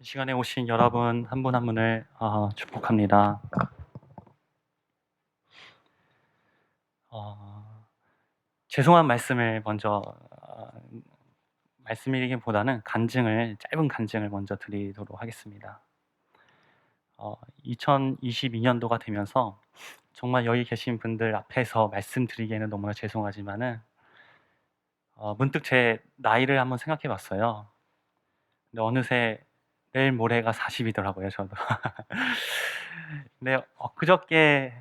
시간에 오신 여러분 한 분 한 분을 축복합니다. 죄송한 말씀을 먼저 말씀드리기보다는 짧은 간증을 먼저 드리도록 하겠습니다. 2022년도가 되면서 정말 여기 계신 분들 앞에서 말씀드리기에는 너무나 죄송하지만은 문득 제 나이를 한번 생각해 봤어요. 근데 어느새 내일 모레가 40이더라고요, 저도. 근데 그저께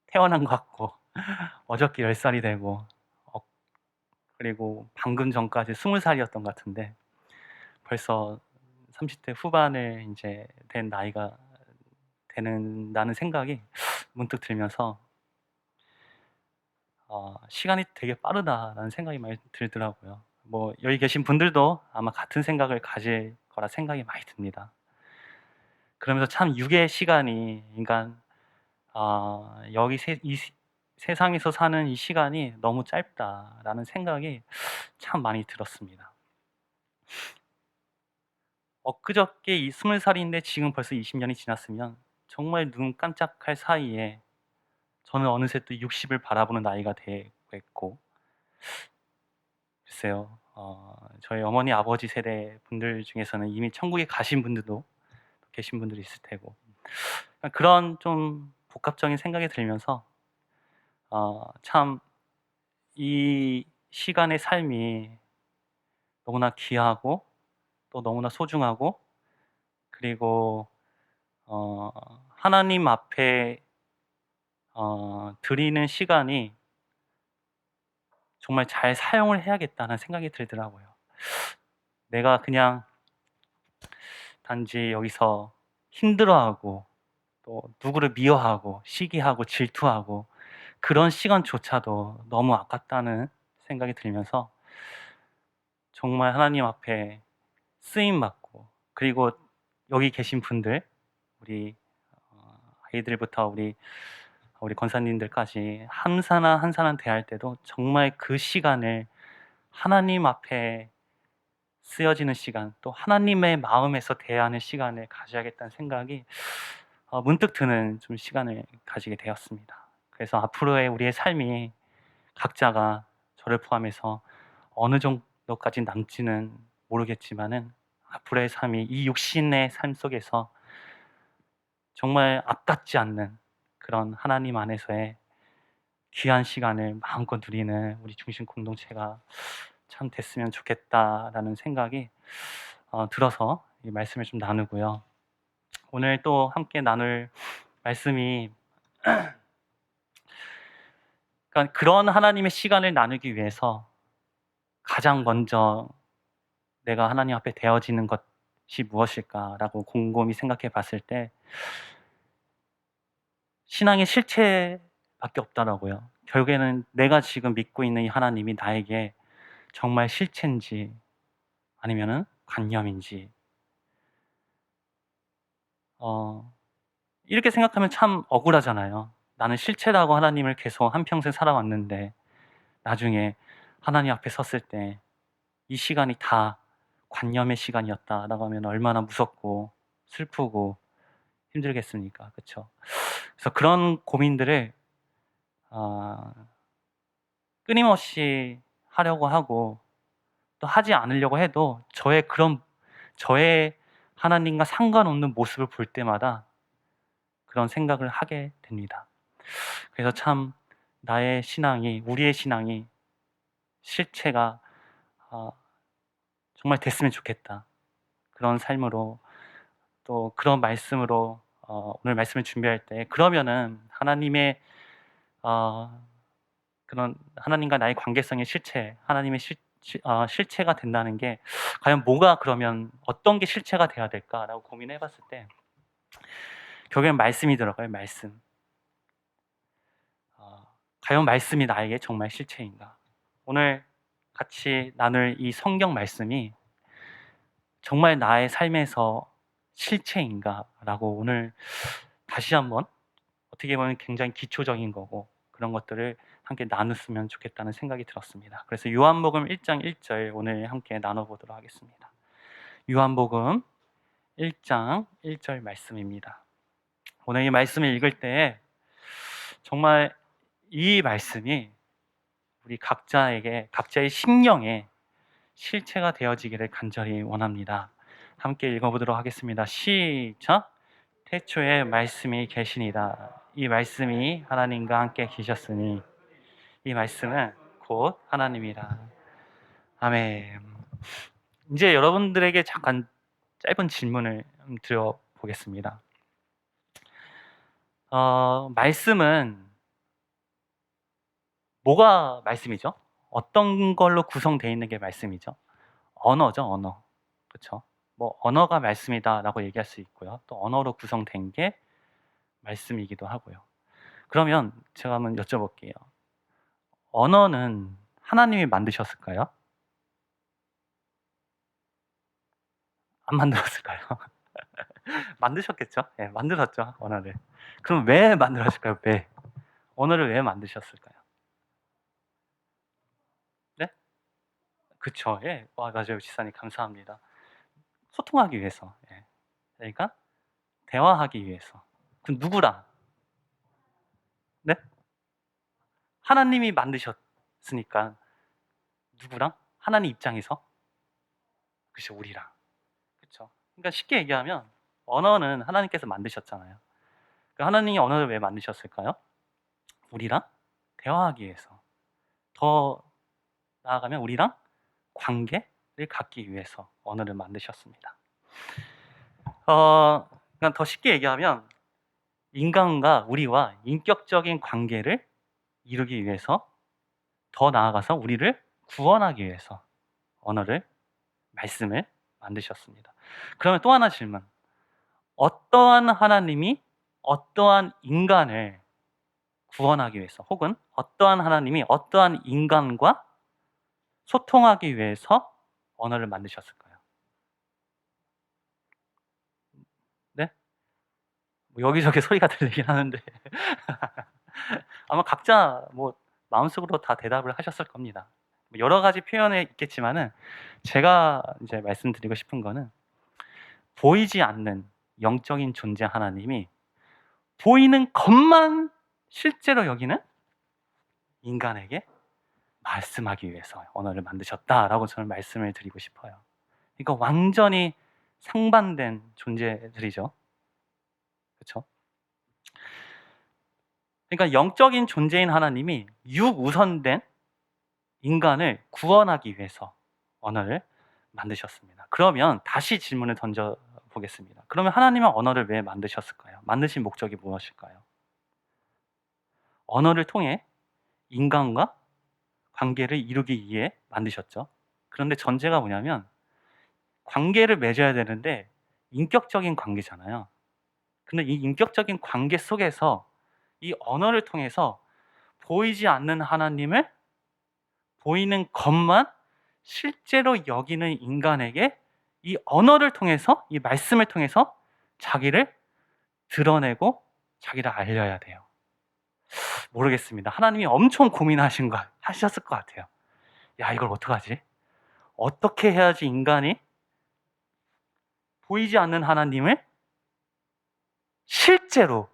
태어난 것 같고 어저께 10살이 되고 어 그리고 방금 전까지 20살이었던 것 같은데 벌써 30대 후반을 인제 된 나이가 되는다는 생각이 문득 들면서 '시간이 되게 빠르다.'라는 생각이 많이 들더라고요. 뭐 여기 계신 분들도 아마 같은 생각을 가질 거라 생각이 많이 듭니다. 그러면서 참 '유괴의 시간이 인간 여기 세상에서 사는 이 시간이 너무 짧다.'라는 생각이 참 많이 들었습니다. 엊그저께 이 20살인데 지금 벌써 20년이 지났으면 정말 눈 깜짝할 사이에 저는 어느새 또 60을 바라보는 나이가 되고 있고, 글쎄요. 저희 어머니 아버지 세대 분들 중에서는 이미 천국에 가신 분들도 계신 분들이 있을 테고, 그런 좀 복합적인 생각이 들면서 참 이 시간의 삶이 너무나 귀하고 또 너무나 소중하고, 그리고 어 하나님 앞에 드리는 시간이 정말 잘 사용을 해야겠다는 생각이 들더라고요. 내가 그냥 단지 여기서 힘들어하고 또 누구를 미워하고 시기하고 질투하고 그런 시간조차도 너무 아깝다는 생각이 들면서 정말 하나님 앞에 쓰임 받고, 그리고 여기 계신 분들, 우리 아이들부터 우리 권사님들까지 한 사람 한 사람 대할 때도 정말 그 시간을 하나님 앞에 쓰여지는 시간, 또 하나님의 마음에서 대하는 시간을 가져야겠다는 생각이 문득 드는 좀 시간을 가지게 되었습니다. 그래서 앞으로의 우리의 삶이 각자가 저를 포함해서 어느 정도까지 남지는 모르겠지만은 앞으로의 삶이 이 육신의 삶 속에서 정말 아깝지 않는 그런 하나님 안에서의 귀한 시간을 마음껏 누리는 우리 중심 공동체가 참 됐으면 좋겠다라는 생각이 들어서 이 말씀을 좀 나누고요. 오늘 또 함께 나눌 말씀이, 그러니까 그런 하나님의 시간을 나누기 위해서 가장 먼저 내가 하나님 앞에 되어지는 것이 무엇일까라고 곰곰이 생각해 봤을 때 신앙의 실체밖에 없더라고요. 결국에는 내가 지금 믿고 있는 이 하나님이 나에게 정말 실체인지 아니면은 관념인지, 어 이렇게 생각하면 참 억울하잖아요. 나는 실체라고 하나님을 계속 한평생 살아왔는데 나중에 하나님 앞에 섰을 때 이 시간이 다 관념의 시간이었다라고 하면 얼마나 무섭고 슬프고 힘들겠습니까? 그쵸? 그래서 그런 고민들을 아 끊임없이 하려고 하고, 또 하지 않으려고 해도 저의 하나님과 상관없는 모습을 볼 때마다 그런 생각을 하게 됩니다. 그래서 참 우리의 신앙이 실체가 어 정말 됐으면 좋겠다. 그런 삶으로, 또 그런 말씀으로 오늘 말씀을 준비할 때 그러면은 하나님의 어 그런 하나님과 나의 관계성의 실체, 하나님의 실체가 된다는 게 과연 뭐가, 그러면 어떤 게 실체가 돼야 될까라고 고민해 봤을 때 결국엔 말씀이 들어가요, 말씀. 과연 말씀이 나에게 정말 실체인가? 오늘 같이 나눌 이 성경 말씀이 정말 나의 삶에서 실체인가라고 오늘 다시 한번, 어떻게 보면 굉장히 기초적인 거고 그런 것들을 함께 나눴으면 좋겠다는 생각이 들었습니다. 그래서 요한복음 1장 1절 오늘 함께 나눠보도록 하겠습니다. 요한복음 1장 1절 말씀입니다. 오늘 이 말씀을 읽을 때 정말 이 말씀이 우리 각자의 심령에 실체가 되어지기를 간절히 원합니다. 함께 읽어보도록 하겠습니다. 시작! 태초에 말씀이 계시니라. 이 말씀이 하나님과 함께 계셨으니 이 말씀은 곧 하나님이라. 아멘. 이제 여러분들에게 잠깐 짧은 질문을 드려보겠습니다. 말씀은 뭐가 말씀이죠? 어떤 걸로 구성되어 있는 게 말씀이죠? 언어죠, 언어. 그렇죠? 뭐 언어가 말씀이다라고 얘기할 수 있고요. 또 언어로 구성된 게 말씀이기도 하고요. 그러면 제가 한번 여쭤볼게요. 언어는 하나님이 만드셨을까요? 안 만들었을까요? 만드셨겠죠? 예, 만들었죠, 언어를. 그럼 왜 만들었을까요? 왜? 언어를 왜 만드셨을까요? 네? 그쵸, 예. 와, 맞아요. 지사님, 감사합니다. 소통하기 위해서. 예. 그러니까 대화하기 위해서. 그럼 누구랑? 네? 하나님이 만드셨으니까 누구랑? 하나님 입장에서? 그쵸, 우리랑. 그쵸. 그러니까 쉽게 얘기하면 언어는 하나님께서 만드셨잖아요. 그러니까 하나님이 언어를 왜 만드셨을까요? 우리랑 대화하기 위해서. 더 나아가면 우리랑 관계를 갖기 위해서 언어를 만드셨습니다. 그냥 더 쉽게 얘기하면 인간과 우리와 인격적인 관계를 이루기 위해서, 더 나아가서 우리를 구원하기 위해서 언어를, 말씀을 만드셨습니다. 그러면 또 하나 질문. 어떠한 하나님이 어떠한 인간을 구원하기 위해서, 혹은 어떠한 하나님이 어떠한 인간과 소통하기 위해서 언어를 만드셨을까요? 네? 뭐 여기저기 소리가 들리긴 하는데 아마 각자 뭐 마음속으로 다 대답을 하셨을 겁니다. 뭐 여러 가지 표현이 있겠지만은 제가 이제 말씀드리고 싶은 거는, 보이지 않는 영적인 존재 하나님이 보이는 것만 실제로 여기는 인간에게 말씀하기 위해서 언어를 만드셨다라고 저는 말씀을 드리고 싶어요. 그러니까 완전히 상반된 존재들이죠. 그렇죠? 그러니까 영적인 존재인 하나님이 육우선된 인간을 구원하기 위해서 언어를 만드셨습니다. 그러면 다시 질문을 던져 보겠습니다. 그러면 하나님은 언어를 왜 만드셨을까요? 만드신 목적이 무엇일까요? 언어를 통해 인간과 관계를 이루기 위해 만드셨죠. 그런데 전제가 뭐냐면 관계를 맺어야 되는데 인격적인 관계잖아요. 근데 이 인격적인 관계 속에서 이 언어를 통해서 보이지 않는 하나님을 보이는 것만 실제로 여기는 인간에게 이 언어를 통해서, 이 말씀을 통해서 자기를 드러내고 자기를 알려야 돼요. 모르겠습니다. 하나님이 엄청 하셨을 것 같아요. 야, 이걸 어떡하지? 어떻게 해야지 인간이 보이지 않는 하나님을 실제로,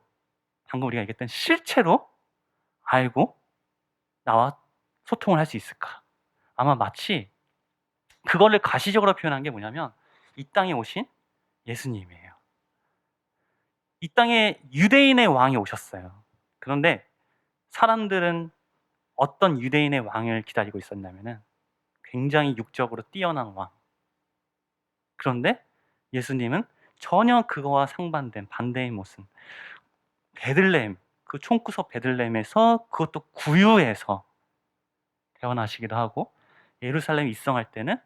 방금 우리가 얘기했던 실체로 알고 나와 소통을 할 수 있을까? 아마 마치 그거를 가시적으로 표현한 게 뭐냐면 이 땅에 오신 예수님이에요. 이 땅에 유대인의 왕이 오셨어요. 그런데 사람들은 어떤 유대인의 왕을 기다리고 있었냐면은 굉장히 육적으로 뛰어난 왕. 그런데 예수님은 전혀 그거와 상반된 반대의 모습. 베들레헴, 그 총구석 베들레헴에서, 그것도 구유에서 태어나시기도 하고, 예루살렘 입성할 때는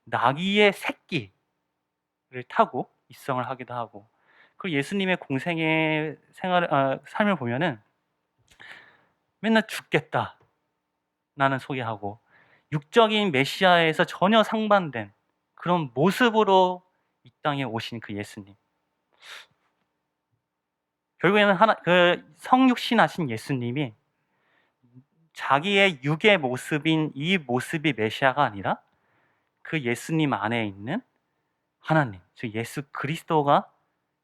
나귀의 새끼를 타고 입성을 하기도 하고, 그리고 예수님의 공생의 삶을 보면은 맨날 죽겠다 나는 소개하고, 육적인 메시아에서 전혀 상반된 그런 모습으로 이 땅에 오신 그 예수님, 결국에는 그 성육신하신 예수님이 자기의 육의 모습인 이 모습이 메시아가 아니라 그 예수님 안에 있는 하나님, 즉 예수 그리스도가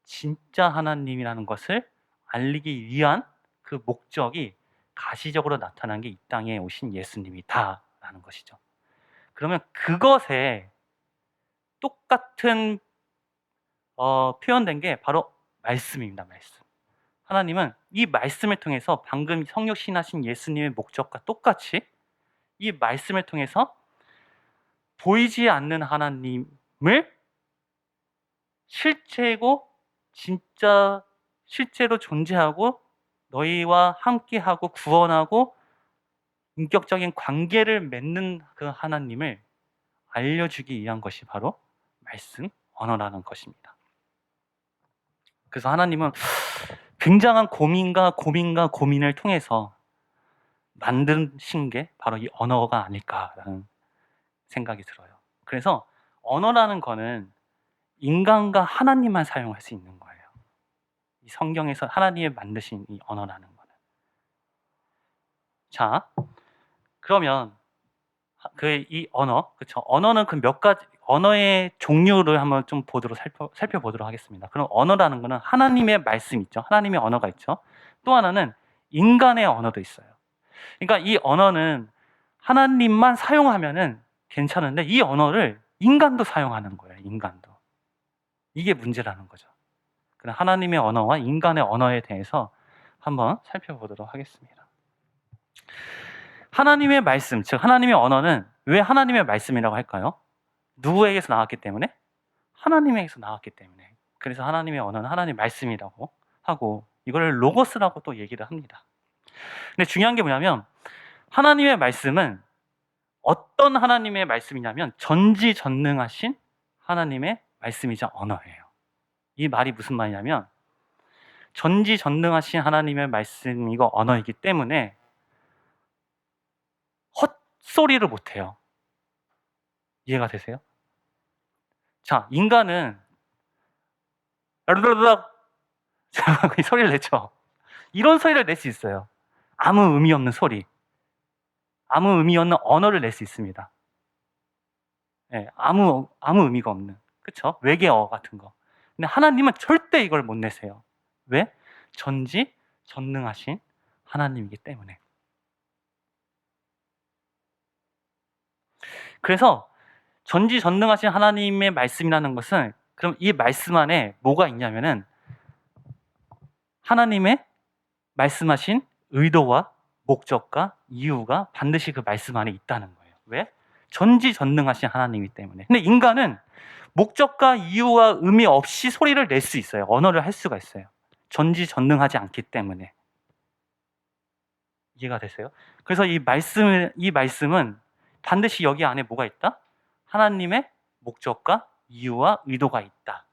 진짜 하나님이라는 것을 알리기 위한 그 목적이 가시적으로 나타난 게 이 땅에 오신 예수님이다라는 것이죠. 그러면 그것에 똑같은 표현된 게 바로 말씀입니다. 말씀. 하나님은 이 말씀을 통해서 방금 성육신하신 예수님의 목적과 똑같이 이 말씀을 통해서 보이지 않는 하나님을 실체고 진짜 실제로 존재하고 너희와 함께하고 구원하고 인격적인 관계를 맺는 그 하나님을 알려주기 위한 것이 바로 말씀, 언어라는 것입니다. 그래서 하나님은 굉장한 고민을 통해서 만드신 게 바로 이 언어가 아닐까라는 생각이 들어요. 그래서 언어라는 거는 인간과 하나님만 사용할 수 있는 거예요. 이 성경에서 하나님이 만드신 이 언어라는 거는. 자, 그러면 이 언어, 그렇죠? 언어는 그 몇 가지 언어의 종류를 한번 좀 살펴보도록 하겠습니다. 그럼 언어라는 거는 하나님의 말씀 있죠. 하나님의 언어가 있죠. 또 하나는 인간의 언어도 있어요. 그러니까 이 언어는 하나님만 사용하면은 괜찮은데 이 언어를 인간도 사용하는 거예요. 인간도. 이게 문제라는 거죠. 그럼 하나님의 언어와 인간의 언어에 대해서 한번 살펴보도록 하겠습니다. 하나님의 말씀, 즉 하나님의 언어는 왜 하나님의 말씀이라고 할까요? 누구에게서 나왔기 때문에? 하나님에게서 나왔기 때문에. 그래서 하나님의 언어는 하나님의 말씀이라고 하고 이걸 로고스라고 또 얘기를 합니다. 근데 중요한 게 뭐냐면 하나님의 말씀은 어떤 하나님의 말씀이냐면 전지전능하신 하나님의 말씀이자 언어예요. 이 말이 무슨 말이냐면 전지전능하신 하나님의 말씀이고 언어이기 때문에 헛소리를 못해요. 이해가 되세요? 자, 인간은 이 소리를 내죠. 이런 소리를 낼 수 있어요. 아무 의미 없는 소리, 아무 의미 없는 언어를 낼 수 있습니다. 네, 아무 의미가 없는, 그렇죠? 외계어 같은 거. 근데 하나님은 절대 이걸 못 내세요. 왜? 전지전능하신 하나님이기 때문에. 그래서 전지전능하신 하나님의 말씀이라는 것은 그럼 이 말씀 안에 뭐가 있냐면은 하나님의 말씀하신 의도와 목적과 이유가 반드시 그 말씀 안에 있다는 거예요. 왜? 전지전능하신 하나님이기 때문에. 근데 인간은 목적과 이유와 의미 없이 소리를 낼 수 있어요. 언어를 할 수가 있어요. 전지전능하지 않기 때문에. 이해가 되세요? 그래서 이 말씀은 반드시 여기 안에 뭐가 있다? 하나님의 목적과 이유와 의도가 있다.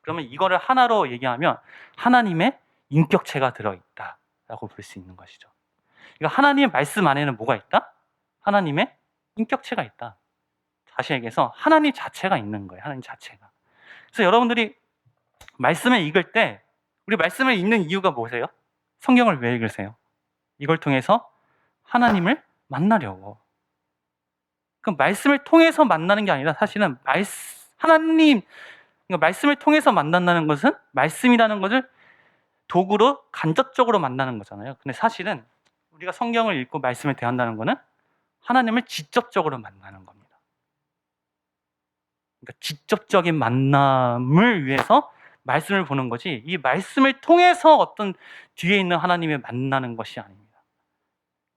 그러면 이거를 하나로 얘기하면 하나님의 인격체가 들어있다라고 볼 수 있는 것이죠. 그러니까 하나님의 말씀 안에는 뭐가 있다? 하나님의 인격체가 있다. 다시 얘기해서 하나님 자체가 있는 거예요. 하나님 자체가. 그래서 여러분들이 말씀을 읽을 때 우리 말씀을 읽는 이유가 뭐세요? 성경을 왜 읽으세요? 이걸 통해서 하나님을 만나려고. 그럼 말씀을 통해서 만나는 게 아니라 사실은 하나님, 그러니까 말씀을 통해서 만난다는 것은 말씀이라는 것을 도구로 간접적으로 만나는 거잖아요. 근데 사실은 우리가 성경을 읽고 말씀을 대한다는 것은 하나님을 직접적으로 만나는 겁니다. 그러니까 직접적인 만남을 위해서 말씀을 보는 거지 이 말씀을 통해서 어떤 뒤에 있는 하나님을 만나는 것이 아닙니다.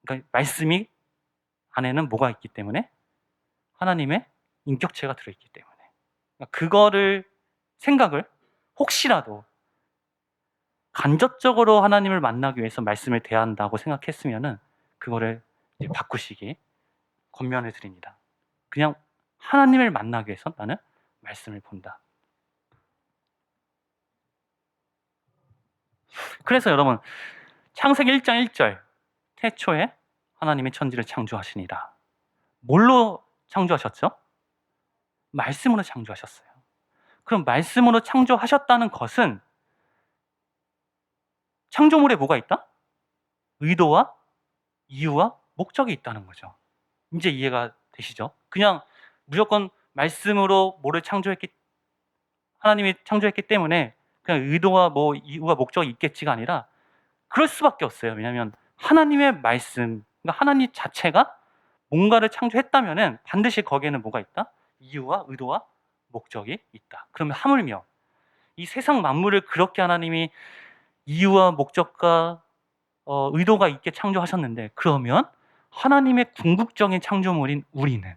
그러니까 말씀이 안에는 뭐가 있기 때문에? 하나님의 인격체가 들어있기 때문에. 그러니까 그거를 생각을 혹시라도 간접적으로 하나님을 만나기 위해서 말씀을 대한다고 생각했으면은 그거를 이제 바꾸시기 권면을 드립니다. 그냥 하나님을 만나기 위해서 나는 말씀을 본다. 그래서 여러분 창세기 1장 1절 태초에 하나님이 천지를 창조하시니라. 뭘로 창조하셨죠? 말씀으로 창조하셨어요. 그럼 말씀으로 창조하셨다는 것은 창조물에 뭐가 있다? 의도와 이유와 목적이 있다는 거죠. 이제 이해가 되시죠? 그냥 무조건 말씀으로 뭐를 창조했기 하나님이 창조했기 때문에 그냥 의도와 뭐 이유와 목적이 있겠지가 아니라 그럴 수밖에 없어요. 왜냐하면 하나님의 말씀, 그러니까 하나님 자체가 뭔가를 창조했다면은 반드시 거기에는 뭐가 있다? 이유와 의도와 목적이 있다. 그러면 하물며 이 세상 만물을 그렇게 하나님이 이유와 목적과 의도가 있게 창조하셨는데, 그러면 하나님의 궁극적인 창조물인 우리는,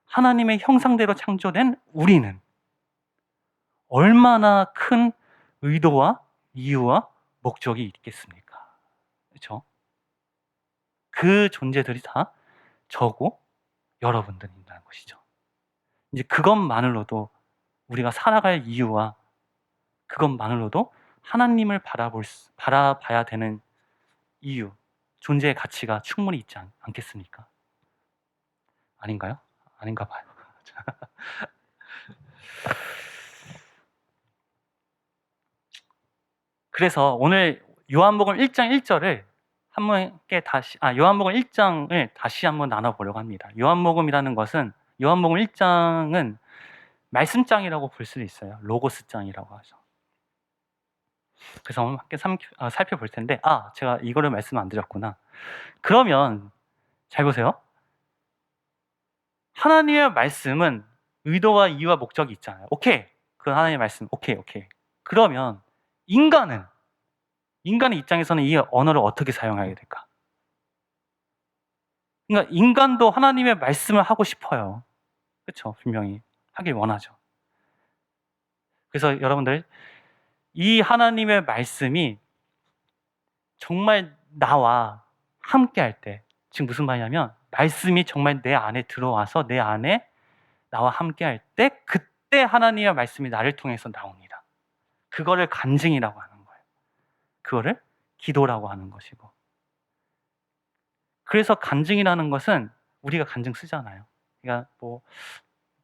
하나님의 형상대로 창조된 우리는 얼마나 큰 의도와 이유와 목적이 있겠습니까? 그렇죠? 그 존재들이 다 저고 여러분들이라는 것이죠. 이제 그것만으로도 우리가 살아갈 이유와 그것만으로도 하나님을 바라봐야 되는 이유, 존재의 가치가 충분히 있지 않겠습니까? 아닌가요? 아닌가 봐요. 그래서 오늘 요한복음 1장 1절을 요한복음 1장을 다시 한번 나눠보려고 합니다. 요한복음이라는 것은, 요한복음 1장은 말씀장이라고 볼 수도 있어요. 로고스장이라고 하죠. 그래서 함께 살펴볼 텐데, 제가 이거를 말씀 안 드렸구나. 그러면 잘 보세요. 하나님의 말씀은 의도와 이유와 목적이 있잖아요. 오케이. 그 하나님의 말씀, 오케이. 그러면 인간의 입장에서는 이 언어를 어떻게 사용하게 될까? 그러니까 인간도 하나님의 말씀을 하고 싶어요. 그렇죠? 분명히 하길 원하죠. 그래서 여러분들, 이 하나님의 말씀이 정말 나와 함께 할 때, 지금 무슨 말이냐면 말씀이 정말 내 안에 들어와서 내 안에 나와 함께 할 때, 그때 하나님의 말씀이 나를 통해서 나옵니다. 그거를 간증이라고 하는 거예요. 그거를 기도라고 하는 것이고. 그래서 간증이라는 것은, 우리가 간증 쓰잖아요. 그러니까 뭐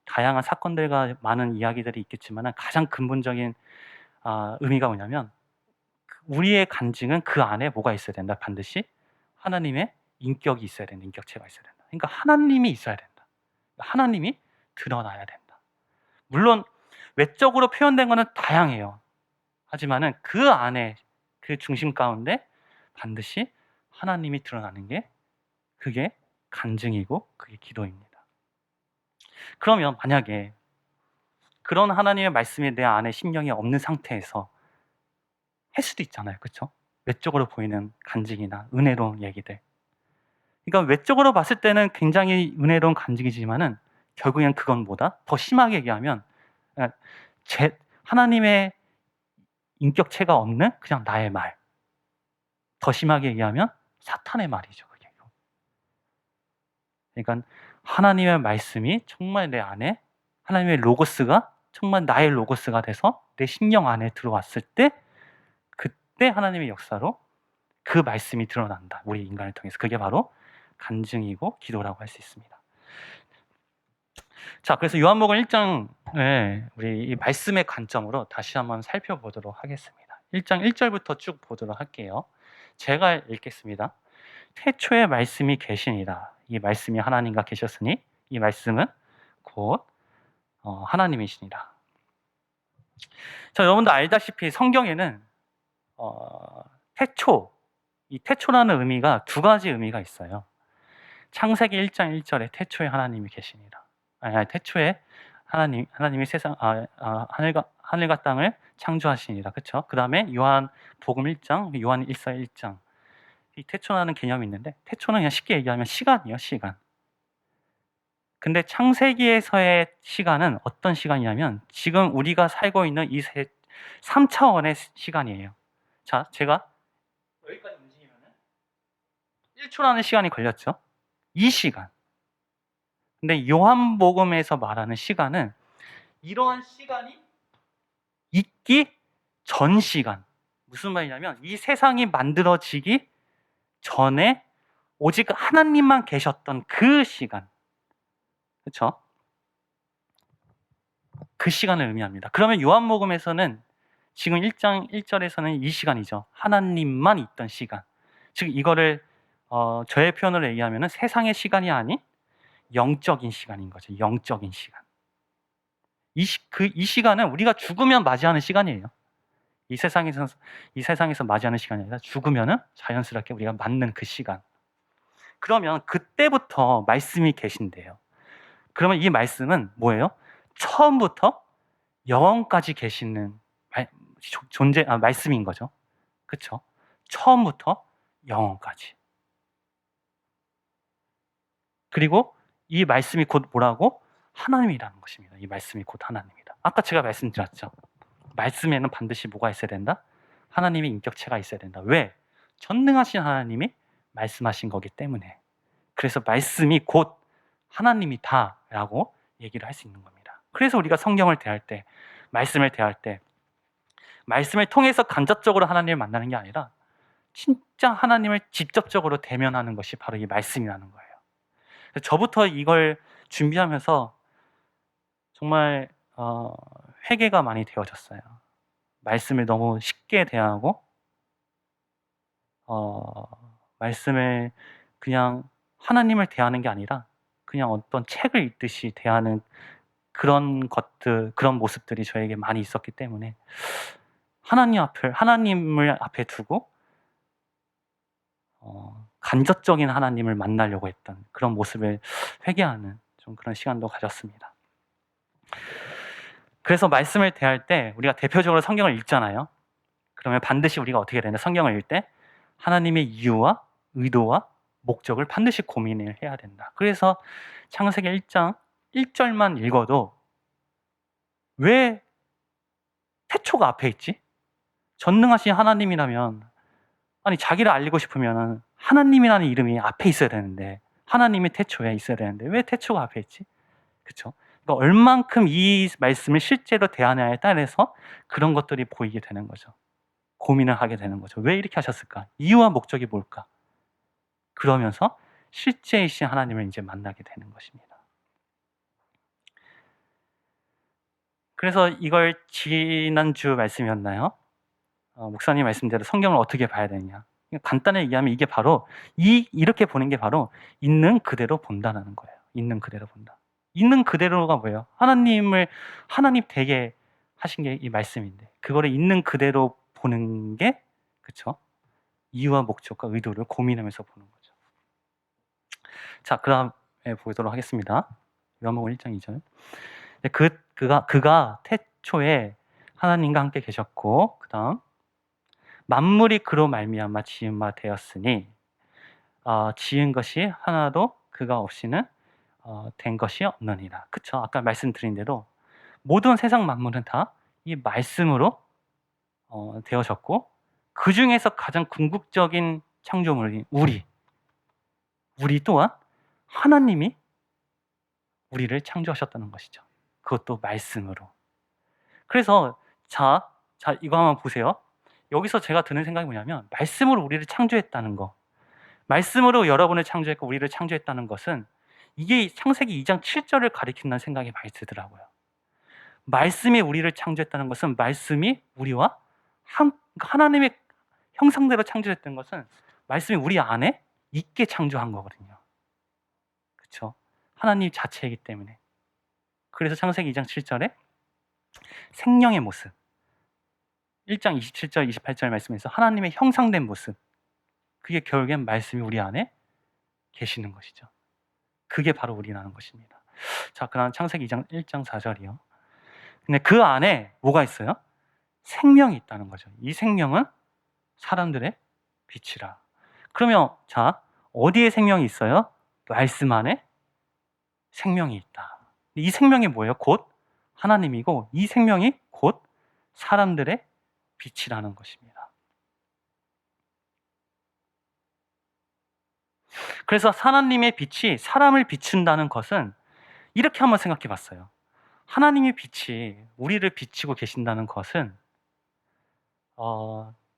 다양한 사건들과 많은 이야기들이 있겠지만 가장 근본적인 의미가 뭐냐면, 우리의 간증은 그 안에 뭐가 있어야 된다? 반드시 하나님의 인격이 있어야 된다. 인격체가 있어야 된다. 그러니까 하나님이 있어야 된다. 하나님이 드러나야 된다. 물론 외적으로 표현된 것은 다양해요. 하지만은 그 안에, 그 중심 가운데 반드시 하나님이 드러나는 게, 그게 간증이고 그게 기도입니다. 그러면 만약에 그런 하나님의 말씀이 내 안에 심령이 없는 상태에서 할 수도 있잖아요. 그렇죠? 외적으로 보이는 간증이나 은혜로운 얘기들. 그러니까 외적으로 봤을 때는 굉장히 은혜로운 간증이지만은 결국엔 그건 뭐다? 더 심하게 얘기하면 하나님의 인격체가 없는 그냥 나의 말. 더 심하게 얘기하면 사탄의 말이죠. 그게. 그러니까 하나님의 말씀이 정말 내 안에, 하나님의 로고스가 정말 나의 로고스가 돼서 내 심령 안에 들어왔을 때, 그때 하나님의 역사로 그 말씀이 드러난다. 우리 인간을 통해서. 그게 바로 간증이고 기도라고 할 수 있습니다. 자, 그래서 요한복음 1장을 우리 이 말씀의 관점으로 다시 한번 살펴보도록 하겠습니다. 1장 1절부터 쭉 보도록 할게요. 제가 읽겠습니다. 태초에 말씀이 계시니라. 이 말씀이 하나님과 계셨으니 이 말씀은 곧 하나님이시니라. 자, 여러분도 알다시피 성경에는 이 태초라는 의미가 두 가지 의미가 있어요. 창세기 1장 1절에 태초에 하나님이 계시니라. 태초에 하나님이 세상 하늘과 땅을 창조하시니라. 그렇죠? 그다음에 요한 복음 1장, 요한 1서 1장. 이 태초라는 개념이 있는데, 태초는 그냥 쉽게 얘기하면 시간이에요, 시간. 근데 창세기에서의 시간은 어떤 시간이냐면 지금 우리가 살고 있는 이 3차원의 시간이에요. 자, 제가 여기까지 움직이면 1초라는 시간이 걸렸죠? 이 시간. 근데 요한복음에서 말하는 시간은 이러한 시간이 있기 전 시간. 무슨 말이냐면 이 세상이 만들어지기 전에 오직 하나님만 계셨던 그 시간. 그렇죠? 그 시간을 의미합니다. 그러면 요한복음에서는 지금 1장 1절에서는 이 시간이죠. 하나님만 있던 시간. 즉 이거를 저의 표현으로 얘기하면 세상의 시간이 아닌 영적인 시간인 거죠. 영적인 시간. 이 시간은 우리가 죽으면 맞이하는 시간이에요. 이 세상에서 맞이하는 시간이 아니라 죽으면은 자연스럽게 우리가 맞는 그 시간. 그러면 그때부터 말씀이 계신대요. 그러면 이 말씀은 뭐예요? 처음부터 영원까지 계시는 말씀인 거죠. 그쵸? 처음부터 영원까지. 그리고 이 말씀이 곧 뭐라고? 하나님이라는 것입니다. 이 말씀이 곧 하나님이다. 아까 제가 말씀드렸죠. 말씀에는 반드시 뭐가 있어야 된다? 하나님의 인격체가 있어야 된다. 왜? 전능하신 하나님이 말씀하신 거기 때문에. 그래서 말씀이 곧 하나님이다라고 얘기를 할 수 있는 겁니다. 그래서 우리가 성경을 대할 때, 말씀을 대할 때, 말씀을 통해서 간접적으로 하나님을 만나는 게 아니라 진짜 하나님을 직접적으로 대면하는 것이 바로 이 말씀이라는 거예요. 저부터 이걸 준비하면서 정말 회개가 많이 되어졌어요. 말씀을 너무 쉽게 대하고 말씀을 그냥 하나님을 대하는 게 아니라 그냥 어떤 책을 읽듯이 대하는 그런 것들, 그런 모습들이 저에게 많이 있었기 때문에 하나님을 앞에 두고 간접적인 하나님을 만나려고 했던 그런 모습을 회개하는 좀 그런 시간도 가졌습니다. 그래서 말씀을 대할 때 우리가 대표적으로 성경을 읽잖아요. 그러면 반드시 우리가 어떻게 되냐? 성경을 읽을 때 하나님의 이유와 의도와 목적을 반드시 고민을 해야 된다. 그래서 창세기 1장 1절만 읽어도 왜 태초가 앞에 있지? 전능하신 하나님이라면 아니 자기를 알리고 싶으면 하나님이라는 이름이 앞에 있어야 되는데 하나님이 태초에 있어야 되는데 왜 태초가 앞에 있지? 그렇죠? 그러니까 얼만큼 이 말씀을 실제로 대하냐에 따라서 그런 것들이 보이게 되는 거죠. 고민을 하게 되는 거죠. 왜 이렇게 하셨을까? 이유와 목적이 뭘까? 그러면서 실제이신 하나님을 이제 만나게 되는 것입니다. 그래서 이걸 지난주 말씀이었나요? 목사님 말씀대로 성경을 어떻게 봐야 되느냐? 간단하게 얘기하면 이게 바로 이렇게 보는 게 바로 있는 그대로 본다라는 거예요. 있는 그대로 본다. 있는 그대로가 뭐예요? 하나님 되게 하신 게 이 말씀인데 그거를 있는 그대로 보는 게 그렇죠? 이유와 목적과 의도를 고민하면서 보는 거죠. 자, 그다음에 보도록 하겠습니다. 요한복음 1장 2절. 그가 태초에 하나님과 함께 계셨고 그다음 만물이 그로 말미암아 지은 바 되었으니 지은 것이 하나도 그가 없이는 된 것이 없느니라. 그쵸? 아까 말씀드린 대로 모든 세상 만물은 다 이 말씀으로 되어졌고 그 중에서 가장 궁극적인 창조물이 우리 또한 하나님이 우리를 창조하셨다는 것이죠. 그것도 말씀으로. 그래서 자 이거 한번 보세요. 여기서 제가 드는 생각이 뭐냐면 말씀으로 우리를 창조했다는 거. 말씀으로 여러분을 창조했고 우리를 창조했다는 것은 이게 창세기 2장 7절을 가리킨다는 생각이 많이 들더라고요. 말씀이 우리를 창조했다는 것은 말씀이 우리와 하나님의 형상대로 창조했던 것은 말씀이 우리 안에 있게 창조한 거거든요. 그렇죠? 하나님 자체이기 때문에. 그래서 창세기 2장 7절에 생명의 모습 1장 27절 28절 말씀에서 하나님의 형상된 모습 그게 결국엔 말씀이 우리 안에 계시는 것이죠. 그게 바로 우리라는 것입니다. 자, 그다음 창세기 2장 1장 4절이요. 근데 그 안에 뭐가 있어요? 생명이 있다는 거죠. 이 생명은 사람들의 빛이라. 그러면 자, 어디에 생명이 있어요? 말씀 안에 생명이 있다. 이 생명이 뭐예요? 곧 하나님이고 이 생명이 곧 사람들의 빛이라는 것입니다. 그래서 하나님의 빛이 사람을 비춘다는 것은 이렇게 한번 생각해 봤어요. 하나님의 빛이 우리를 비치고 계신다는 것은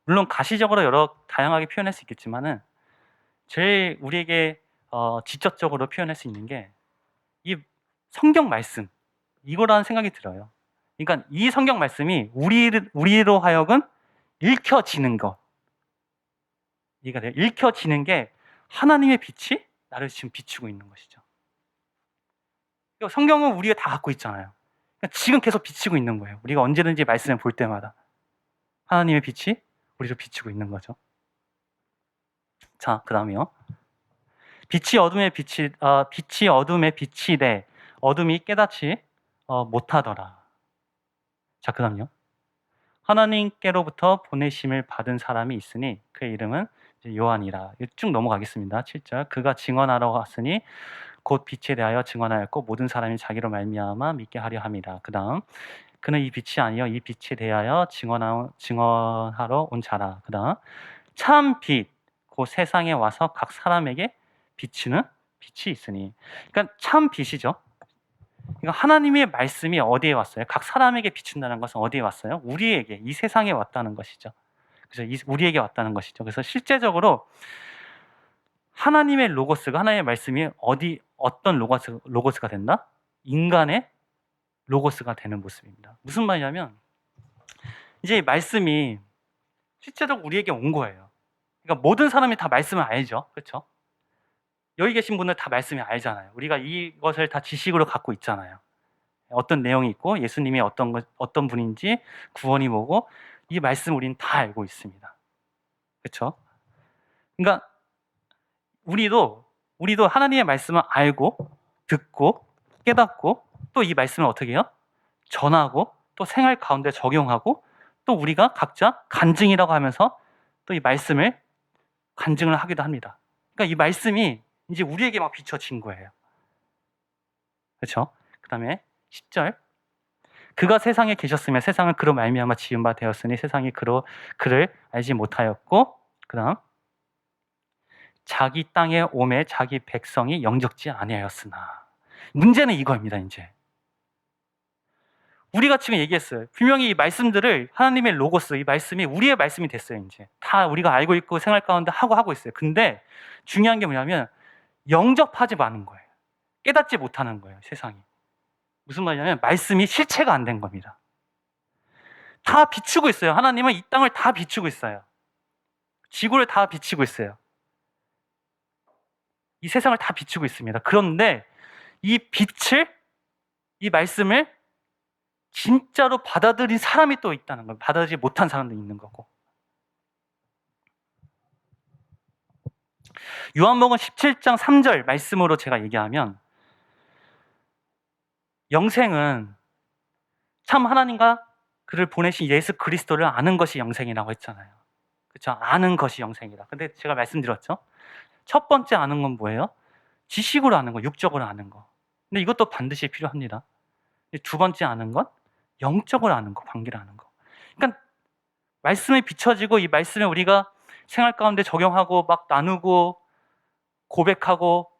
물론 가시적으로 여러 다양하게 표현할 수 있겠지만은 제일 우리에게 직접적으로 표현할 수 있는 게 이 성경 말씀 이거라는 생각이 들어요. 그러니까 이 성경 말씀이 우리로 하여금 읽혀지는 것 이해가 돼요? 읽혀지는 게 하나님의 빛이 나를 지금 비추고 있는 것이죠. 성경은 우리가 다 갖고 있잖아요. 지금 계속 비치고 있는 거예요. 우리가 언제든지 말씀을 볼 때마다 하나님의 빛이 우리를 비추고 있는 거죠. 자, 그 다음이요. 빛이 어둠에 비치되 어둠이 깨닫지 못하더라. 자, 그 다음요. 하나님께로부터 보내심을 받은 사람이 있으니 그의 이름은 요한이라. 쭉 넘어가겠습니다. 7절. 그가 증언하러 왔으니 곧 빛에 대하여 증언하였고 모든 사람이 자기로 말미암아 믿게 하려 함이라. 그 다음. 그는 이 빛이 아니요 이 빛에 대하여 증언하러 온 자라. 그 다음. 참 빛, 곧 세상에 와서 각 사람에게 비추는 빛이 있으니. 그러니까 참 빛이죠. 그러니까 하나님의 말씀이 어디에 왔어요? 각 사람에게 비춘다는 것은 어디에 왔어요? 우리에게, 이 세상에 왔다는 것이죠. 그래서 우리에게 왔다는 것이죠. 그래서 실제적으로 하나님의 로고스가, 하나님의 말씀이 어떤 로고스가 된다? 인간의 로고스가 되는 모습입니다. 무슨 말이냐면 이제 이 말씀이 실제적으로 우리에게 온 거예요. 그러니까 모든 사람이 다 말씀을 알죠. 그렇죠? 여기 계신 분들 다 말씀이 알잖아요. 우리가 이것을 다 지식으로 갖고 있잖아요. 어떤 내용이 있고 예수님이 어떤 분인지 구원이 뭐고 이 말씀 우리는 다 알고 있습니다. 그렇죠? 그러니까 우리도 하나님의 말씀을 알고 듣고 깨닫고 또 이 말씀을 어떻게 해요? 전하고 또 생활 가운데 적용하고 또 우리가 각자 간증이라고 하면서 또 이 말씀을 간증을 하기도 합니다. 그러니까 이 말씀이 이제 우리에게 막 비춰진 거예요. 그렇죠? 그 다음에 10절. 그가 세상에 계셨으며 세상은 그로 말미암아 지은 바 되었으니 세상이 그를 알지 못하였고, 그 다음 자기 땅에 오매 자기 백성이 영접지 아니하였으나. 문제는 이거입니다. 이제 우리가 지금 얘기했어요. 분명히 이 말씀들을 하나님의 로고스, 이 말씀이 우리의 말씀이 됐어요. 이제 다 우리가 알고 있고 생활 가운데 하고 있어요. 근데 중요한 게 뭐냐면 영접하지 않은 거예요. 깨닫지 못하는 거예요. 세상이. 무슨 말이냐면 말씀이 실체가 안 된 겁니다. 다 비추고 있어요. 하나님은 이 땅을 다 비추고 있어요. 지구를 다 비추고 있어요. 이 세상을 다 비추고 있습니다. 그런데 이 빛을, 이 말씀을 진짜로 받아들인 사람이 또 있다는 거예요. 받아들이지 못한 사람도 있는 거고. 요한복음 17장 3절 말씀으로 제가 얘기하면 영생은 참 하나님과 그를 보내신 예수 그리스도를 아는 것이 영생이라고 했잖아요. 그렇죠? 아는 것이 영생이다. 근데 제가 말씀드렸죠? 첫 번째 아는 건 뭐예요? 지식으로 아는 거, 육적으로 아는 거. 근데 이것도 반드시 필요합니다. 두 번째 아는 건 영적으로 아는 거, 관계를 아는 거. 그러니까 말씀에 비춰지고 이 말씀을 우리가 생활 가운데 적용하고 막 나누고 고백하고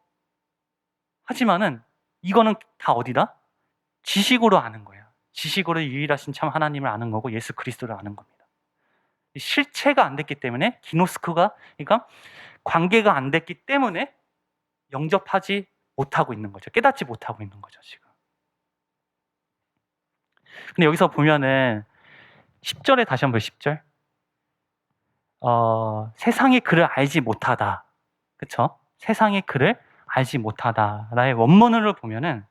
하지만은 이거는 다 어디다? 지식으로 아는 거예요. 지식으로 유일하신 참 하나님을 아는 거고 예수 그리스도를 아는 겁니다. 실체가 안 됐기 때문에 기노스코가, 그러니까 관계가 안 됐기 때문에 영접하지 못하고 있는 거죠. 깨닫지 못하고 있는 거죠, 지금. 근데 여기서 보면은 10절에 다시 한번 10절. 세상이 그를 알지 못하다. 그쵸? 세상이 그를 알지 못하다라의 원문으로 보면은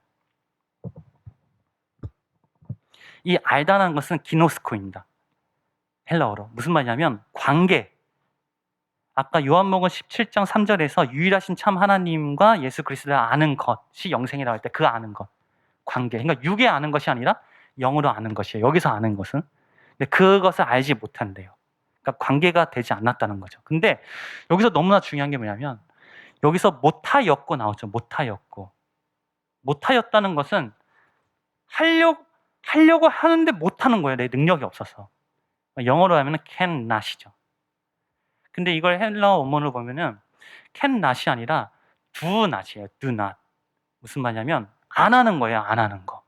이 알다는 것은 기노스코입니다. 헬라어로. 무슨 말이냐면 관계. 아까 요한복음 17장 3절에서 유일하신 참 하나님과 예수 그리스도를 아는 것이 영생이라고 할 때 그 아는 것. 관계. 그러니까 육에 아는 것이 아니라 영으로 아는 것이에요. 여기서 아는 것은. 근데 그것을 알지 못한대요. 그러니까 관계가 되지 않았다는 거죠. 근데 여기서 너무나 중요한 게 뭐냐면 여기서 못하였고 나오죠. 못하였고. 못하였다는 것은 하려고 하는데 못하는 거예요. 내 능력이 없어서. 영어로 하면 can not이죠. 근데 이걸 헬라어 원문으로 보면은 can not이 아니라 do not이에요. do not. 무슨 말이냐면 안 하는 거예요. 안 하는 거.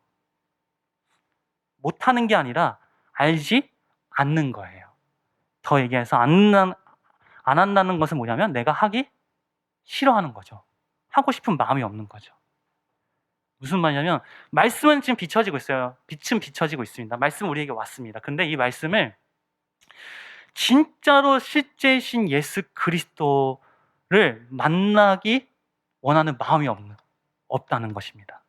못하는 게 아니라 알지 않는 거예요. 더 얘기해서 안 한다는 것은 뭐냐면 내가 하기 싫어하는 거죠. 하고 싶은 마음이 없는 거죠. 무슨 말이냐면 말씀은 지금 비춰지고 있어요. 빛은 비춰지고 있습니다. 말씀은 우리에게 왔습니다. 근데 이 말씀을 진짜로 실제이신 예수 그리스도를 만나기 원하는 마음이 없다는 것입니다.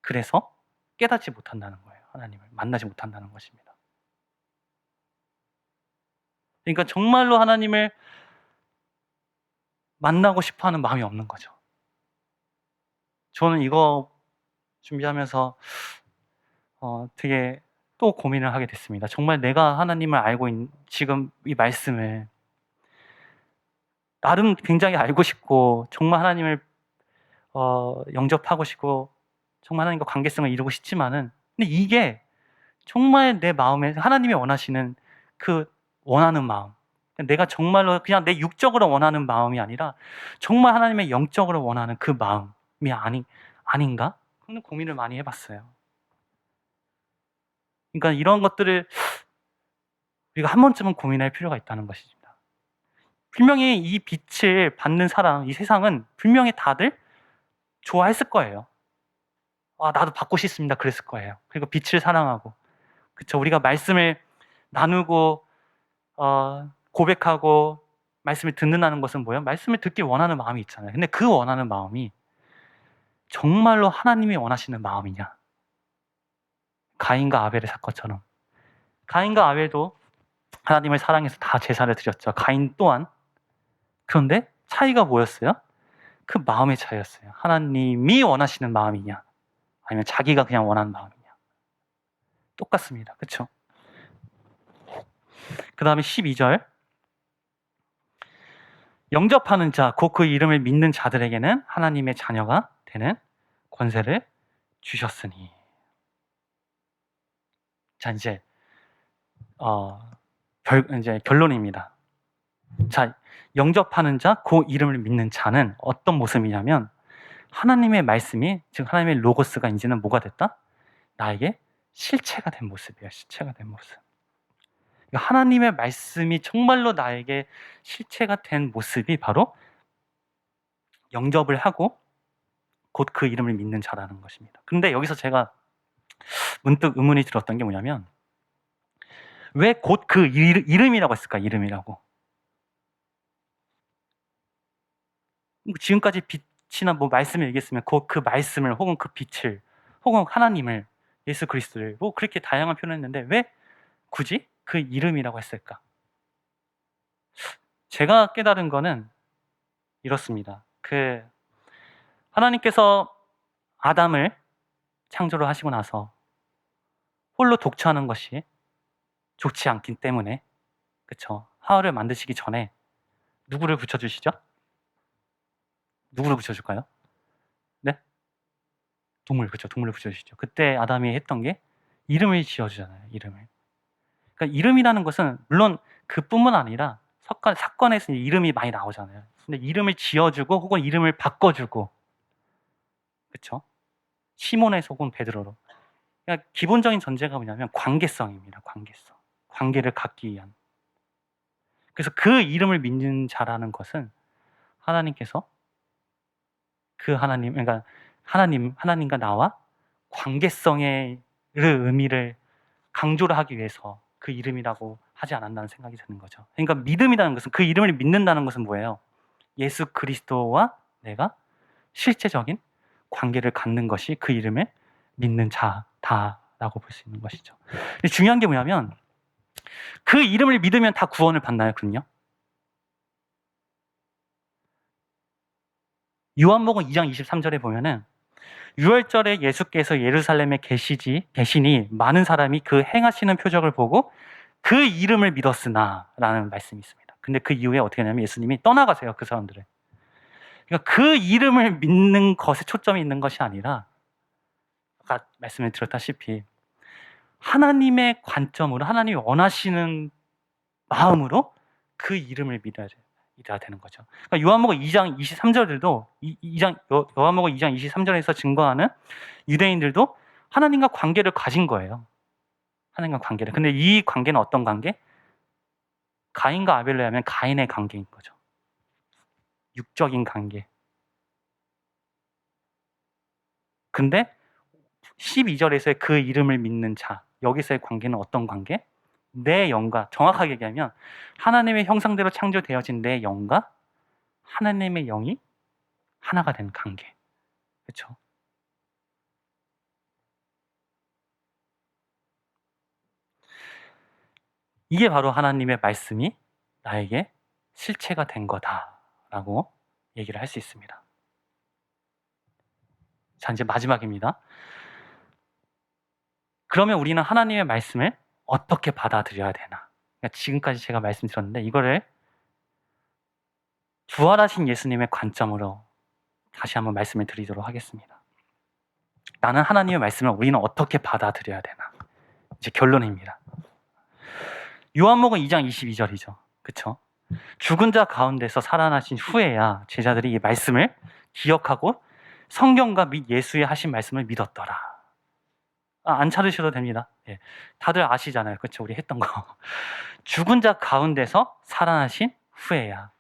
그래서 깨닫지 못한다는 거예요. 하나님을 만나지 못한다는 것입니다. 그러니까 정말로 하나님을 만나고 싶어하는 마음이 없는 거죠. 저는 이거 준비하면서 되게 또 고민을 하게 됐습니다. 정말 내가 하나님을 알고 지금 이 말씀을 나름 굉장히 알고 싶고 정말 하나님을 영접하고 싶고 정말 하나님과 관계성을 이루고 싶지만은 근데 이게 정말 내 마음에 하나님이 원하시는 그 원하는 마음, 내가 정말로 그냥 내 육적으로 원하는 마음이 아니라 정말 하나님의 영적으로 원하는 그 마음이 아닌가? 그런 고민을 많이 해봤어요. 그러니까 이런 것들을 우리가 한 번쯤은 고민할 필요가 있다는 것입니다. 분명히 이 빛을 받는 사람, 이 세상은 분명히 다들 좋아했을 거예요. 아, 나도 받고 싶습니다. 그랬을 거예요. 그리고 빛을 사랑하고, 그쵸? 우리가 말씀을 나누고 고백하고 말씀을 듣는다는 것은 뭐예요? 말씀을 듣기 원하는 마음이 있잖아요. 근데 그 원하는 마음이 정말로 하나님이 원하시는 마음이냐? 가인과 아벨의 사건처럼 가인과 아벨도 하나님을 사랑해서 다 제사를 드렸죠. 가인 또한. 그런데 차이가 뭐였어요? 그 마음의 차이였어요. 하나님이 원하시는 마음이냐 아니면 자기가 그냥 원하는 마음이냐. 똑같습니다. 그렇죠? 그 다음에 12절 영접하는 자, 곧 그 이름을 믿는 자들에게는 하나님의 자녀가 되는 권세를 주셨으니. 자, 이제 이제 결론입니다. 자, 영접하는 자, 그 이름을 믿는 자는 어떤 모습이냐면 하나님의 말씀이, 즉 하나님의 로고스가 이제는 뭐가 됐다? 나에게 실체가 된 모습이에요. 실체가 된 모습. 그러니까 하나님의 말씀이 정말로 나에게 실체가 된 모습이 바로 영접을 하고 곧 그 이름을 믿는 자라는 것입니다. 근데 여기서 제가 문득 의문이 들었던 게 뭐냐면 왜 곧 그 이름이라고 했을까? 이름이라고. 지금까지 빛이나 뭐 말씀을 얘기했으면 곧 그 말씀을 혹은 그 빛을 혹은 하나님을 예수 그리스도를 뭐 그렇게 다양한 표현을 했는데 왜 굳이 그 이름이라고 했을까? 제가 깨달은 거는 이렇습니다. 하나님께서 아담을 창조를 하시고 나서 홀로 독처하는 것이 좋지 않기 때문에, 그쵸? 하와를 만드시기 전에 누구를 붙여주시죠? 누구를 붙여줄까요? 네? 그쵸? 동물을 붙여주시죠. 그때 아담이 했던 게 이름을 지어주잖아요. 이름을. 그러니까 이름이라는 것은 물론 그뿐만 아니라 사건에서 이름이 많이 나오잖아요. 근데 이름을 지어주고 혹은 이름을 바꿔주고, 그쵸? 시몬에서 혹은 베드로로. 그러니까 기본적인 전제가 뭐냐면 관계성입니다. 관계성. 관계를 갖기 위한. 그래서 그 이름을 믿는 자라는 것은 하나님께서 그러니까 하나님과 나와 관계성의 의미를 강조를 하기 위해서 그 이름이라고 하지 않았나는 생각이 드는 거죠. 그러니까 믿음이라는 것은, 그 이름을 믿는다는 것은 뭐예요? 예수 그리스도와 내가 실제적인 관계를 갖는 것이 그 이름을 믿는 자다라고 볼 수 있는 것이죠. 근데 중요한 게 뭐냐면 그 이름을 믿으면 다 구원을 받나요? 그럼요. 요한복음 2장 23절에 보면은 유월절에 예수께서 예루살렘에 계시니 많은 사람이 그 행하시는 표적을 보고 그 이름을 믿었으나 라는 말씀이 있습니다. 근데 그 이후에 어떻게 하냐면 예수님이 떠나가세요. 그 사람들을. 그러니까 그 이름을 믿는 것에 초점이 있는 것이 아니라 아까 말씀을 드렸다시피 하나님의 관점으로 하나님이 원하시는 마음으로 그 이름을 믿어야 되는 거죠. 그러니까 요한복음 2장 23절들도 요한복음 2장 23절에서 증거하는 유대인들도 하나님과 관계를 가진 거예요. 하나님과 관계를. 근데 이 관계는 어떤 관계? 가인과 아벨로 하면 가인의 관계인 거죠. 육적인 관계. 근데 12절에서의 그 이름을 믿는 자, 여기서의 관계는 어떤 관계? 내 영과, 정확하게 얘기하면 하나님의 형상대로 창조되어진 내 영과 하나님의 영이 하나가 된 관계. 그렇죠? 이게 바로 하나님의 말씀이 나에게 실체가 된 거다라고 얘기를 할 수 있습니다. 자, 이제 마지막입니다. 그러면 우리는 하나님의 말씀을 어떻게 받아들여야 되나? 그러니까 지금까지 제가 말씀드렸는데 이거를 부활하신 예수님의 관점으로 다시 한번 말씀을 드리도록 하겠습니다. 나는 하나님의 말씀을 우리는 어떻게 받아들여야 되나? 이제 결론입니다. 요한복음 2장 22절이죠. 그쵸? 죽은 자 가운데서 살아나신 후에야 제자들이 이 말씀을 기억하고 성경과 및 예수의 하신 말씀을 믿었더라. 안 찾으셔도 됩니다. 예. 다들 아시잖아요. 그렇죠? 우리 했던 거. 죽은 자 가운데서 살아나신 후에야.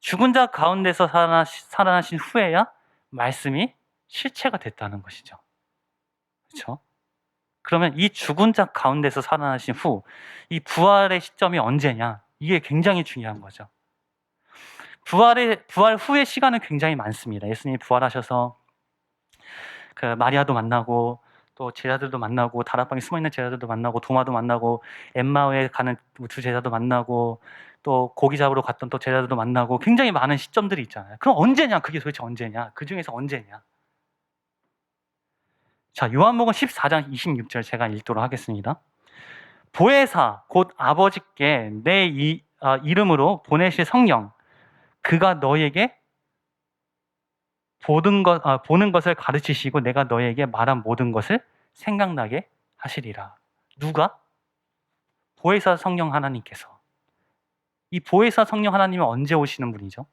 죽은 자 가운데서 살아나신 후에야 말씀이 실체가 됐다는 것이죠. 그렇죠? 그러면 이 죽은 자 가운데서 살아나신 후, 이 부활의 시점이 언제냐? 이게 굉장히 중요한 거죠. 부활 후의 시간은 굉장히 많습니다. 예수님이 부활하셔서 그 마리아도 만나고 또 제자들도 만나고 다락방에 숨어있는 제자들도 만나고 도마도 만나고 엠마오에 가는 두 제자도 만나고 또 고기 잡으러 갔던 또 제자들도 만나고 굉장히 많은 시점들이 있잖아요. 그럼 언제냐? 그게 도대체 언제냐? 그 중에서 언제냐? 자, 요한복음 14장 26절 제가 읽도록 하겠습니다. 보혜사 곧 아버지께 내 이름으로 보내실 성령 그가 너에게 보는 것을 가르치시고 내가 너에게 말한 모든 것을 생각나게 하시리라. 누가? 보혜사 성령 하나님께서. 이 보혜사 성령 하나님은 언제 오시는 분이죠?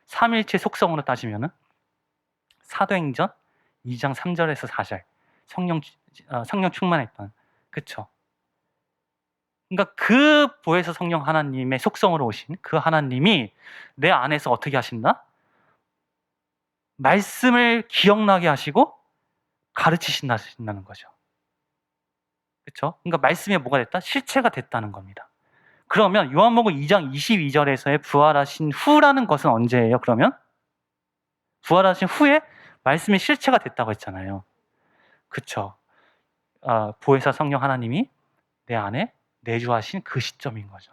삼일체 속성으로 따지면은 사도행전 2장 3절에서 4절 성령 충만했던, 그쵸? 그러니까 그 보혜사 성령 하나님의 속성으로 오신 그 하나님이 내 안에서 어떻게 하신다? 말씀을 기억나게 하시고 가르치신다는 거죠. 그렇죠? 그러니까 말씀이 뭐가 됐다? 실체가 됐다는 겁니다. 그러면 요한복음 2장 22절에서의 부활하신 후라는 것은 언제예요? 그러면 부활하신 후에 말씀이 실체가 됐다고 했잖아요. 그렇죠? 보혜사 성령 하나님이 내 안에 내주하신 그 시점인 거죠.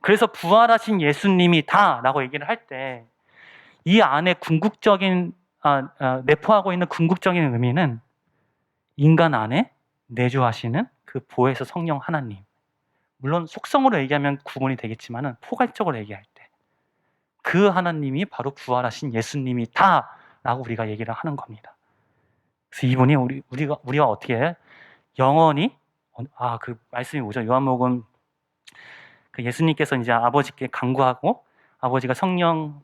그래서 부활하신 예수님이 다라고 얘기를 할 때 이 안에 궁극적인 내포하고 있는 궁극적인 의미는 인간 안에 내주하시는 그 보혜사 성령 하나님. 물론 속성으로 얘기하면 구분이 되겠지만은 포괄적으로 얘기할 때 그 하나님이 바로 부활하신 예수님이다라고 우리가 얘기를 하는 겁니다. 그래서 이분이 우리가 어떻게 영원히 그 말씀이 뭐죠? 요한복음 그 예수님께서 이제 아버지께 간구하고 아버지가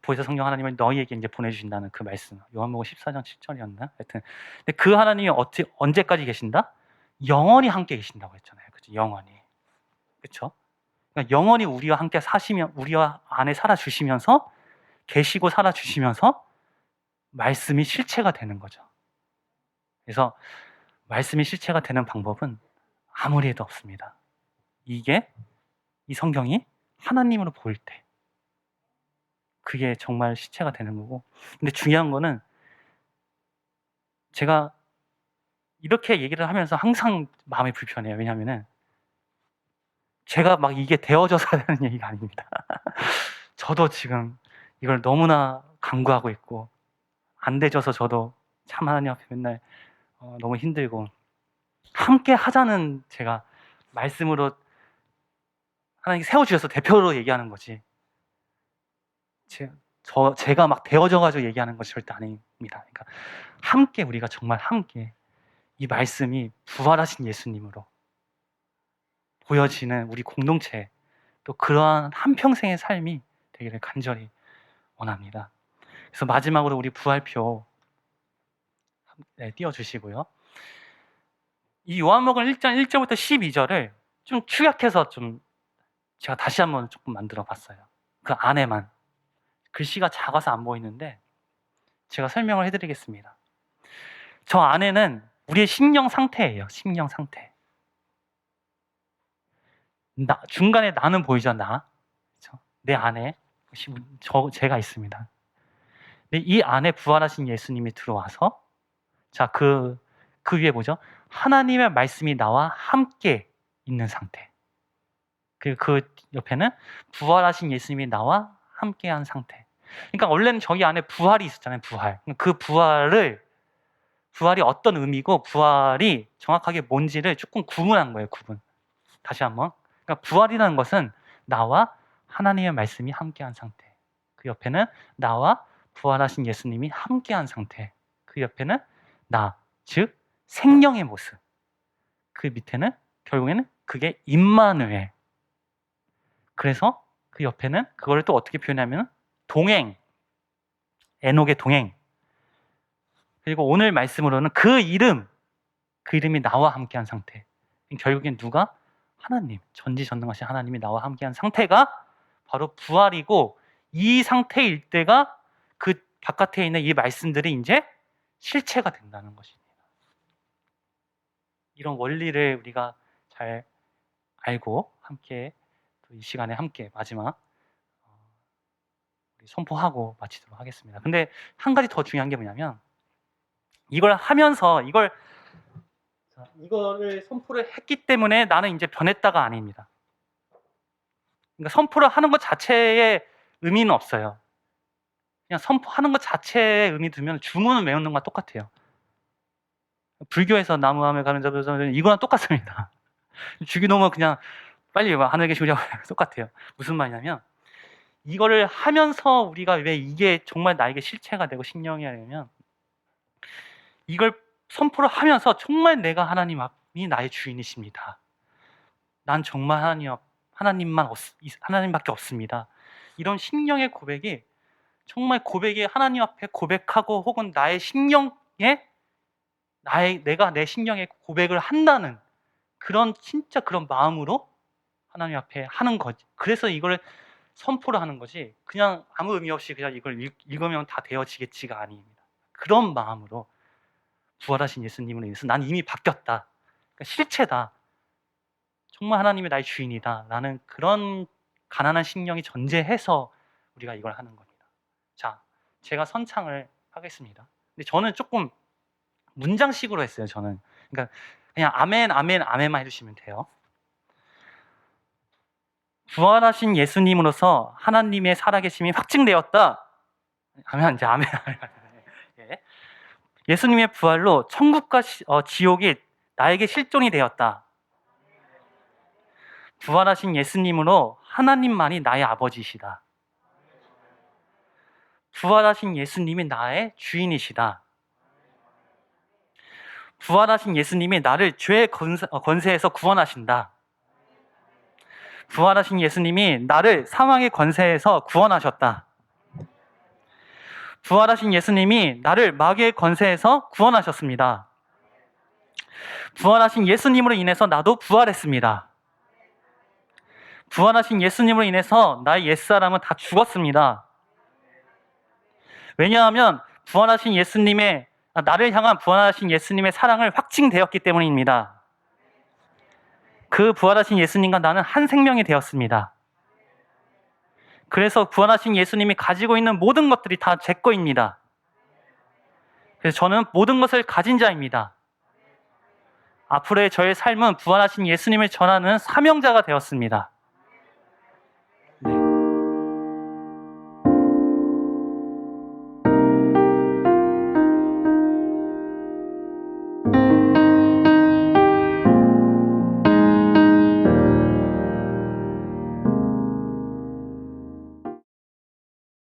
보혜사 성령 하나님을 너희에게 이제 보내주신다는 그 말씀. 요한복음 14장 7절이었나? 하여튼 근데 그 하나님이 언제까지 계신다? 영원히 함께 계신다고 했잖아요. 그죠? 영원히. 그렇죠? 그러니까 영원히 우리와 함께 우리와 안에 살아주시면서 계시고 살아주시면서 말씀이 실체가 되는 거죠. 그래서 말씀이 실체가 되는 방법은 아무리 해도 없습니다. 이 성경이 하나님으로 보일 때 그게 정말 실체가 되는 거고, 근데 중요한 거는 제가 이렇게 얘기를 하면서 항상 마음이 불편해요. 왜냐하면은 제가 막 이게 되어져서 하는 얘기가 아닙니다. 저도 지금 이걸 너무나 간구하고 있고 안 되져서 저도 참 하나님 앞에 맨날 너무 힘들고 함께 하자는 제가 말씀으로 하나님 세워주셔서 대표로 얘기하는 거지 제가 막 되어져가지고 얘기하는 것이 절대 아닙니다. 그러니까 함께 우리가 정말 함께 이 말씀이 부활하신 예수님으로 보여지는 우리 공동체 또 그러한 한평생의 삶이 되기를 간절히 원합니다. 그래서 마지막으로 우리 부활표 띄워주시고요. 이 요한복음 1장 1절부터 12절을 좀 축약해서 좀 제가 다시 한번 조금 만들어 봤어요. 그 안에만. 글씨가 작아서 안 보이는데 제가 설명을 해드리겠습니다. 저 안에는 우리의 심령 상태예요. 심령 상태. 중간에 나는 보이죠? 그렇죠? 내 안에 제가 있습니다. 근데 이 안에 부활하신 예수님이 들어와서 자, 그 위에 뭐죠? 하나님의 말씀이 나와 함께 있는 상태. 그리고 그 옆에는 부활하신 예수님이 나와 함께한 상태. 그러니까 원래는 저기 안에 부활이 있었잖아요. 그 부활이 어떤 의미고 부활이 정확하게 뭔지를 조금 구분한 거예요. 구분. 다시 한번. 그러니까 부활이라는 것은 나와 하나님의 말씀이 함께한 상태. 그 옆에는 나와 부활하신 예수님이 함께한 상태. 그 옆에는 나, 즉 생명의 모습. 그 밑에는 결국에는 그게 임마누엘. 그래서 그 옆에는 그걸 또 어떻게 표현하면 동행, 에녹의 동행. 그리고 오늘 말씀으로는 그 이름이 나와 함께한 상태. 결국엔 누가? 하나님, 전지전능하신 하나님이 나와 함께한 상태가 바로 부활이고, 이 상태일 때가 그 바깥에 있는 이 말씀들이 이제 실체가 된다는 것입니다. 이런 원리를 우리가 잘 알고 함께 이 시간에 함께 마지막 선포하고 마치도록 하겠습니다. 근데 한 가지 더 중요한 게 뭐냐면, 이걸 하면서 이거를 선포를 했기 때문에 나는 이제 변했다가 아닙니다. 그러니까 선포를 하는 것 자체의 의미는 없어요. 그냥 선포하는 것 자체의 의미 두면 주문을 외우는 것과 똑같아요. 불교에서 나무하며 가는 자들 이거랑 똑같습니다. 주기도문 그냥 빨리 하늘에 계시냐고 똑같아요. 무슨 말이냐면, 이거를 하면서 우리가 왜 이게 정말 나에게 실체가 되고 신령이 되냐면, 이걸 선포를 하면서 정말 내가 하나님이 나의 주인이십니다. 난 정말 하나님밖에 없습니다. 이런 신령의 고백이 정말 하나님 앞에 고백하고, 혹은 나의 신령에 내가 내 신령에 고백을 한다는 진짜 그런 마음으로 하나님 앞에 하는 거지. 그래서 이걸 선포를 하는 거지, 그냥 아무 의미 없이 그냥 이걸 읽으면 다 되어지겠지가 아닙니다. 그런 마음으로 부활하신 예수님으로 인해서 난 이미 바뀌었다. 그러니까 실체다. 정말 하나님이 나의 주인이다. 라는 그런 가난한 신령이 전제해서 우리가 이걸 하는 겁니다. 자, 제가 선창을 하겠습니다. 근데 저는 조금 문장식으로 했어요. 저는. 그러니까 그냥 아멘, 아멘, 아멘만 해주시면 돼요. 부활하신 예수님으로서 하나님의 살아계심이 확증되었다. 하면 이제 아멘. 예. 예수님의 부활로 천국과 지옥이 나에게 실존이 되었다. 부활하신 예수님으로 하나님만이 나의 아버지시다. 부활하신 예수님이 나의 주인이시다. 부활하신 예수님이 나를 죄의 권세에서 구원하신다. 부활하신 예수님이 나를 사망의 권세에서 구원하셨다. 부활하신 예수님이 나를 마귀의 권세에서 구원하셨습니다. 부활하신 예수님으로 인해서 나도 부활했습니다. 부활하신 예수님으로 인해서 나의 옛사람은 다 죽었습니다. 왜냐하면 나를 향한 부활하신 예수님의 사랑을 확증되었기 때문입니다. 그 부활하신 예수님과 나는 한 생명이 되었습니다. 그래서 부활하신 예수님이 가지고 있는 모든 것들이 다 제 거입니다. 그래서 저는 모든 것을 가진 자입니다. 앞으로의 저의 삶은 부활하신 예수님을 전하는 사명자가 되었습니다.